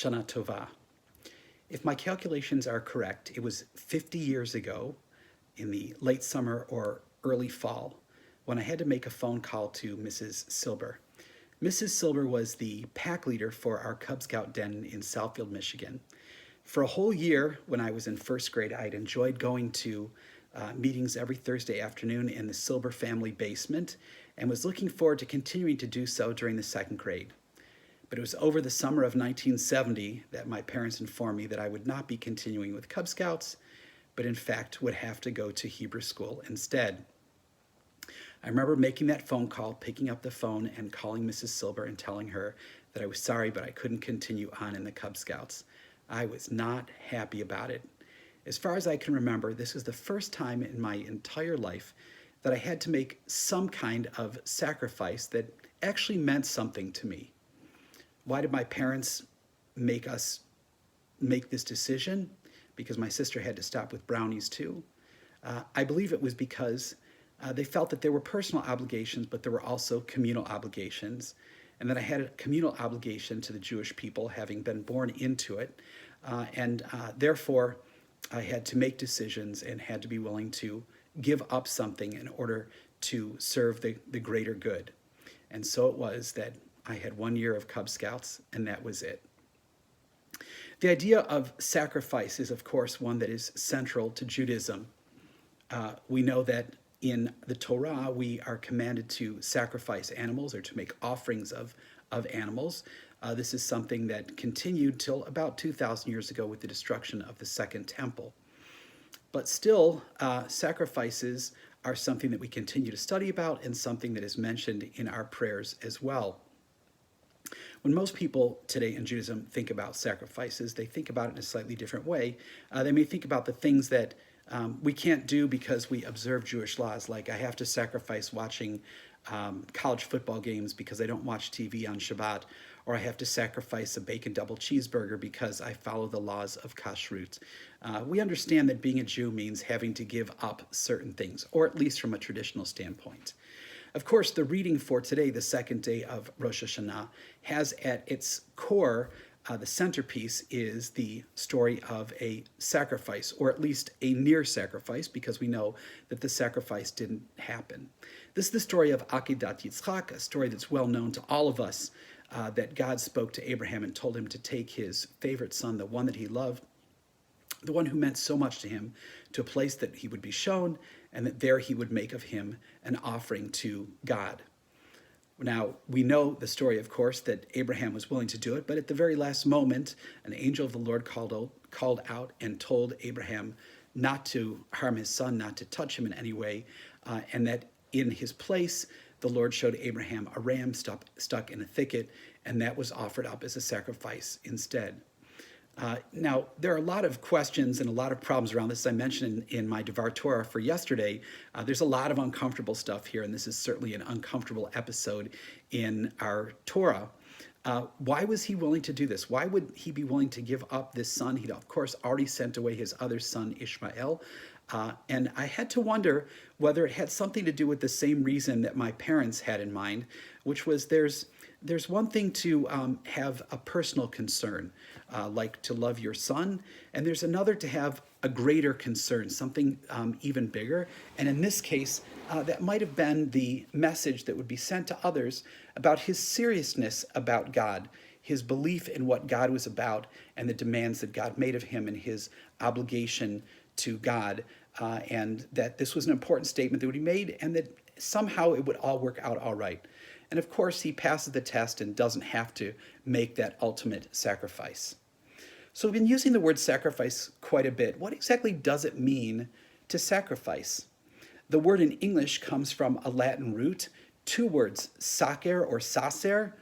Shana Tova. If my calculations are correct, it was 50 years ago in the late summer or early fall when I had to make a phone call to Mrs. Silber. Mrs. Silber was the pack leader for our Cub Scout den in Southfield, Michigan. For a whole year, when I was in first grade, I'd enjoyed going to meetings every Thursday afternoon in the Silber family basement and was looking forward to continuing to do so during the second grade. But it was over the summer of 1970 that my parents informed me that I would not be continuing with Cub Scouts, but in fact would have to go to Hebrew school instead. I remember making that phone call, picking up the phone and calling Mrs. Silber and telling her that I was sorry, but I couldn't continue on in the Cub Scouts. I was not happy about it. As far as I can remember, this was the first time in my entire life that I had to make some kind of sacrifice that actually meant something to me. Why did my parents make us make this decision? Because my sister had to stop with brownies too. I believe it was because they felt that there were personal obligations, but there were also communal obligations, and that I had a communal obligation to the Jewish people, having been born into it, and therefore I had to make decisions and had to be willing to give up something in order to serve the greater good. And so it was that I had 1 year of Cub Scouts, and that was it. The idea of sacrifice is, of course, one that is central to Judaism. We know that in the Torah, we are commanded to sacrifice animals or to make offerings of animals. This is something that continued till about 2,000 years ago with the destruction of the Second Temple. But still, sacrifices are something that we continue to study about and something that is mentioned in our prayers as well. When most people today in Judaism think about sacrifices, they think about it in a slightly different way. They may think about the things that we can't do because we observe Jewish laws, like I have to sacrifice watching college football games because I don't watch TV on Shabbat, or I have to sacrifice a bacon double cheeseburger because I follow the laws of kashrut. We understand that being a Jew means having to give up certain things, or at least from a traditional standpoint. Of course, the reading for today, the second day of Rosh Hashanah, has at its core, the centerpiece is the story of a sacrifice, or at least a near sacrifice, because we know that the sacrifice didn't happen. This is the story of Akedat Yitzchak, a story that's well known to all of us, that God spoke to Abraham and told him to take his favorite son, the one that he loved, the one who meant so much to him, to a place that he would be shown, and that there he would make of him an offering to God. Now, we know the story, of course, that Abraham was willing to do it, but at the very last moment, an angel of the Lord called out and told Abraham not to harm his son, not to touch him in any way, and that in his place, the Lord showed Abraham a ram stuck in a thicket, and that was offered up as a sacrifice instead. Now, there are a lot of questions and a lot of problems around this. As I mentioned in my Devar Torah for yesterday, there's a lot of uncomfortable stuff here, and this is certainly an uncomfortable episode in our Torah. Why was he willing to do this? Why would he be willing to give up this son? He'd, of course, already sent away his other son, Ishmael. And I had to wonder whether it had something to do with the same reason that my parents had in mind, which was there's one thing to have a personal concern, like to love your son, and there's another to have a greater concern, something even bigger. And in this case, that might have been the message that would be sent to others about his seriousness about God, his belief in what God was about, and the demands that God made of him and his obligation to God, and that this was an important statement that would be made, and that somehow it would all work out all right. And of course, he passes the test and doesn't have to make that ultimate sacrifice. So we've been using the word sacrifice quite a bit. What exactly does it mean to sacrifice? The word in English comes from a Latin root, two words, sacer or sacer,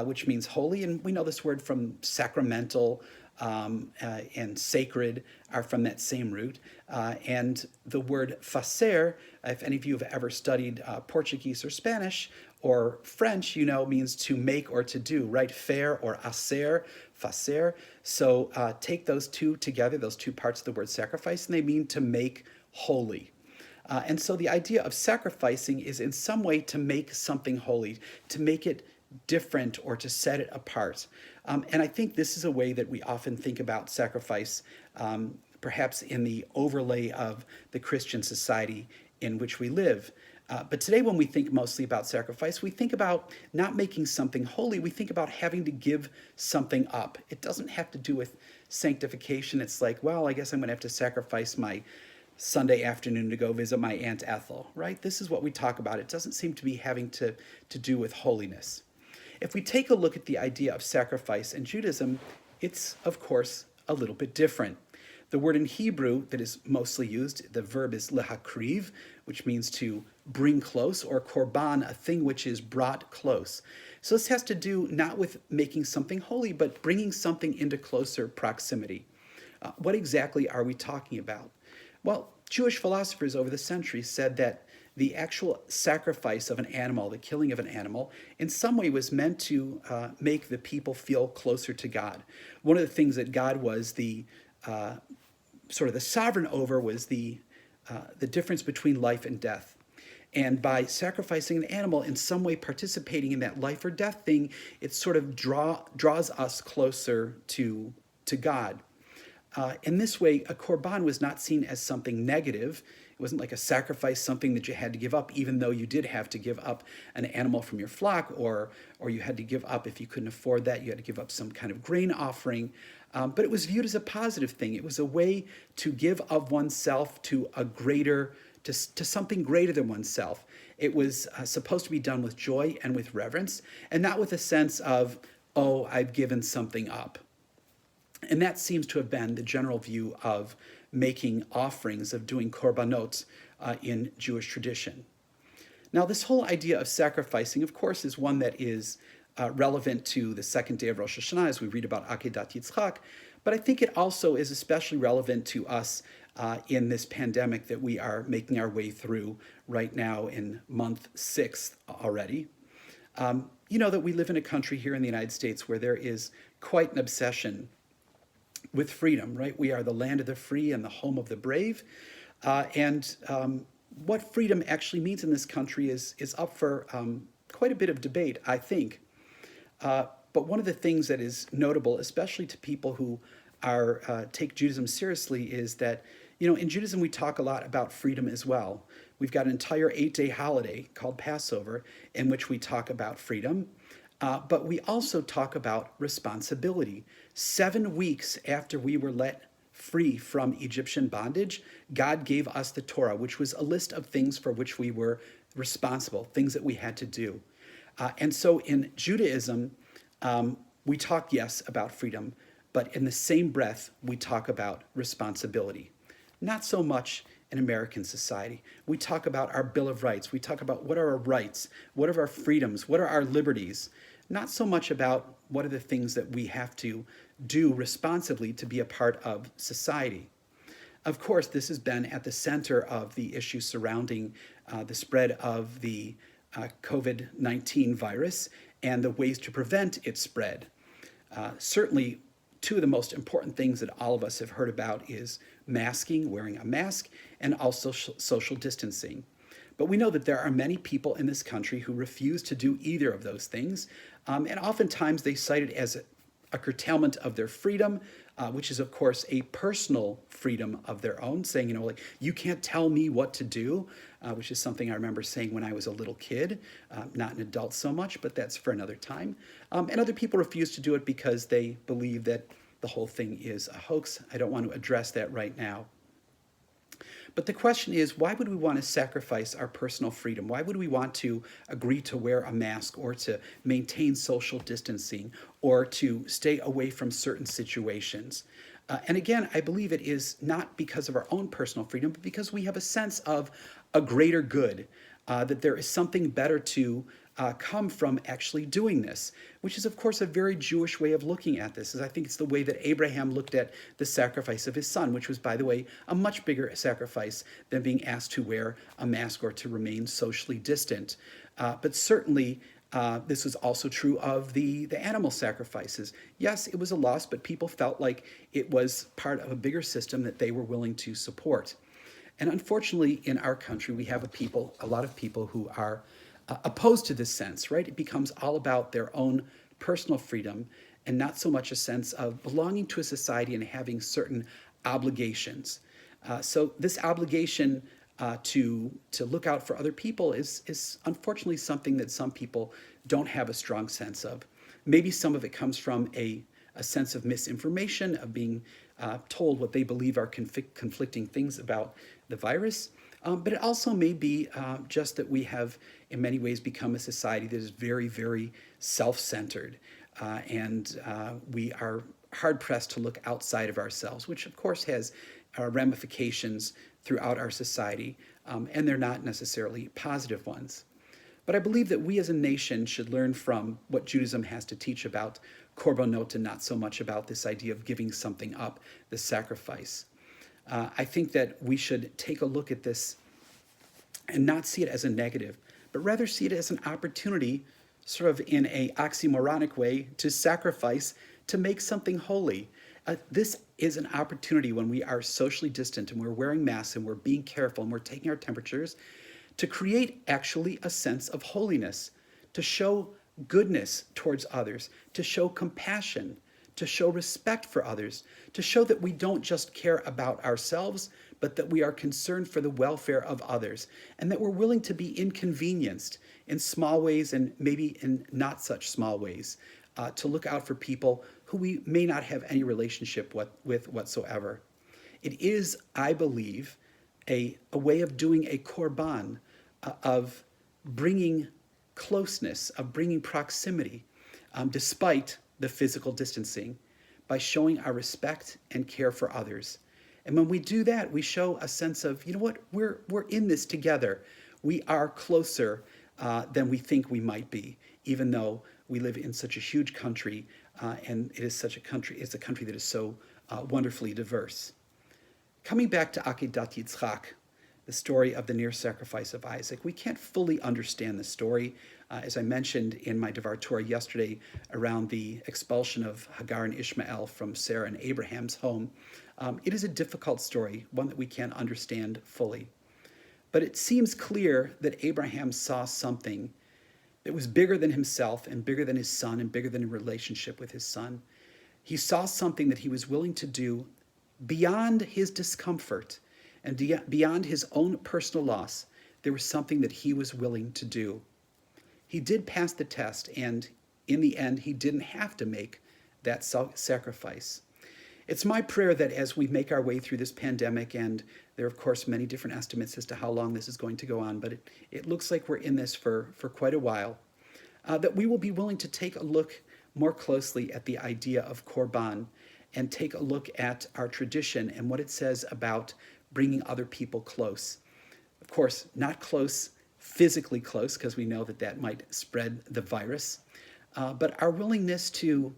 which means holy. And we know this word from sacramental and sacred are from that same root. And the word facer, if any of you have ever studied Portuguese or Spanish or French, you know, means to make or to do, right? Faire or hacer, facer. So take those two together, those two parts of the word sacrifice, and they mean to make holy. And so the idea of sacrificing is in some way to make something holy, to make it different or to set it apart. And I think this is a way that we often think about sacrifice, perhaps in the overlay of the Christian society in which we live. But today, when we think mostly about sacrifice, we think about not making something holy. We think about having to give something up. It doesn't have to do with sanctification. It's like, well, I guess I'm going to have to sacrifice my Sunday afternoon to go visit my Aunt Ethel, right? This is what we talk about. It doesn't seem to be having to do with holiness. If we take a look at the idea of sacrifice in Judaism, it's, of course, a little bit different. The word in Hebrew that is mostly used, the verb is lehakriv, which means to bring close, or korban, a thing which is brought close. So this has to do not with making something holy, but bringing something into closer proximity. What exactly are we talking about? Well, Jewish philosophers over the centuries said that the actual sacrifice of an animal, the killing of an animal, in some way was meant to make the people feel closer to God. One of the things that God was the sort of the sovereign over was the difference between life and death. And by sacrificing an animal, in some way participating in that life or death thing, it sort of draws us closer to God. In this way, a korban was not seen as something negative. It wasn't like a sacrifice, something that you had to give up, even though you did have to give up an animal from your flock, or you had to give up, if you couldn't afford that, you had to give up some kind of grain offering. But it was viewed as a positive thing. It was a way to give of oneself to a greater, to something greater than oneself. It was supposed to be done with joy and with reverence, and not with a sense of, oh, I've given something up. And that seems to have been the general view of making offerings, of doing korbanot in Jewish tradition. Now, this whole idea of sacrificing, of course, is one that is relevant to the second day of Rosh Hashanah, as we read about Akedat Yitzchak, but I think it also is especially relevant to us in this pandemic that we are making our way through right now in month 6 already. You know that we live in a country here in the United States where there is quite an obsession with freedom, right? We are the land of the free and the home of the brave. What freedom actually means in this country is up for quite a bit of debate, I think. But one of the things that is notable, especially to people who take Judaism seriously, is that, you know, in Judaism we talk a lot about freedom as well. We've got an entire 8-day holiday called Passover in which we talk about freedom. But we also talk about responsibility. 7 weeks after we were let free from Egyptian bondage, God gave us the Torah, which was a list of things for which we were responsible, things that we had to do. And so in Judaism, we talk, yes, about freedom, but in the same breath, we talk about responsibility. Not so much in American society. We talk about our Bill of Rights. We talk about what are our rights, what are our freedoms, what are our liberties. Not so much about what are the things that we have to do responsibly to be a part of society. Of course, this has been at the center of the issue surrounding the spread of the COVID-19 virus and the ways to prevent its spread. Certainly, two of the most important things that all of us have heard about is masking, wearing a mask, and also social distancing. But we know that there are many people in this country who refuse to do either of those things, and oftentimes they cite it as a curtailment of their freedom, which is, of course, a personal freedom of their own, saying, you know, like, you can't tell me what to do, which is something I remember saying when I was a little kid, not an adult so much, but that's for another time. And other people refuse to do it because they believe that the whole thing is a hoax. I don't want to address that right now. But the question is, why would we want to sacrifice our personal freedom? Why would we want to agree to wear a mask or to maintain social distancing or to stay away from certain situations? And again, I believe it is not because of our own personal freedom, but because we have a sense of a greater good, that there is something better to come from actually doing this, which is, of course, a very Jewish way of looking at this. I think it's the way that Abraham looked at the sacrifice of his son, which was, by the way, a much bigger sacrifice than being asked to wear a mask or to remain socially distant. But certainly, this was also true of the animal sacrifices. Yes, it was a loss, but people felt like it was part of a bigger system that they were willing to support. And unfortunately, in our country, we have a lot of people who are opposed to this sense, right? It becomes all about their own personal freedom and not so much a sense of belonging to a society and having certain obligations. So this obligation to look out for other people is unfortunately something that some people don't have a strong sense of. Maybe some of it comes from a sense of misinformation, of being told what they believe are conflicting things about the virus. But it also may be just that we have, in many ways, become a society that is very, very self-centered. And we are hard-pressed to look outside of ourselves, which, of course, has ramifications throughout our society, and they're not necessarily positive ones. But I believe that we as a nation should learn from what Judaism has to teach about korbanot and not so much about this idea of giving something up, the sacrifice. I think that we should take a look at this and not see it as a negative, but rather see it as an opportunity, sort of in a oxymoronic way, to sacrifice, to make something holy. This is an opportunity when we are socially distant and we're wearing masks and we're being careful and we're taking our temperatures to create actually a sense of holiness, to show goodness towards others, to show compassion, to show respect for others, to show that we don't just care about ourselves, but that we are concerned for the welfare of others, and that we're willing to be inconvenienced in small ways and maybe in not such small ways, to look out for people who we may not have any relationship with whatsoever. It is, I believe, a way of doing a korban, of bringing closeness, of bringing proximity, despite the physical distancing, by showing our respect and care for others. And when we do that, we show a sense of, you know what, we're in this together. We are closer than we think we might be, even though we live in such a huge country, and it's a country that is so wonderfully diverse. Coming back to Akedat Yitzchak, the story of the near sacrifice of Isaac, we can't fully understand the story. As I mentioned in my Devar Torah yesterday around the expulsion of Hagar and Ishmael from Sarah and Abraham's home, it is a difficult story, one that we can't understand fully. But it seems clear that Abraham saw something that was bigger than himself and bigger than his son and bigger than a relationship with his son. He saw something that he was willing to do beyond his discomfort and beyond his own personal loss. There was something that he was willing to do. He did pass the test, and in the end, he didn't have to make that sacrifice. It's my prayer that as we make our way through this pandemic, and there are, of course, many different estimates as to how long this is going to go on, but it looks like we're in this for quite a while, that we will be willing to take a look more closely at the idea of korban and take a look at our tradition and what it says about bringing other people close. Of course, not close, physically close, because we know that that might spread the virus, but our willingness to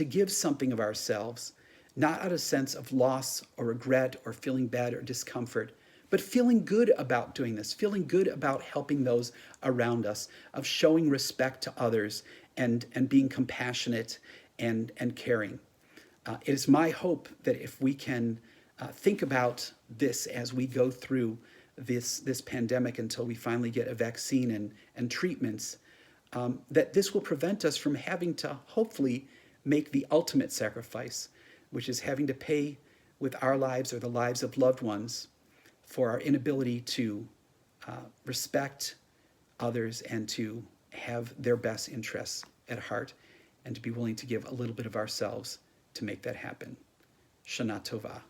give something of ourselves, not out of a sense of loss or regret or feeling bad or discomfort, but feeling good about doing this, feeling good about helping those around us, of showing respect to others and being compassionate and caring. It is my hope that if we can think about this as we go through this pandemic until we finally get a vaccine and treatments, that this will prevent us from having to hopefully make the ultimate sacrifice, which is having to pay with our lives or the lives of loved ones for our inability to respect others and to have their best interests at heart, and to be willing to give a little bit of ourselves to make that happen. Shana Tova.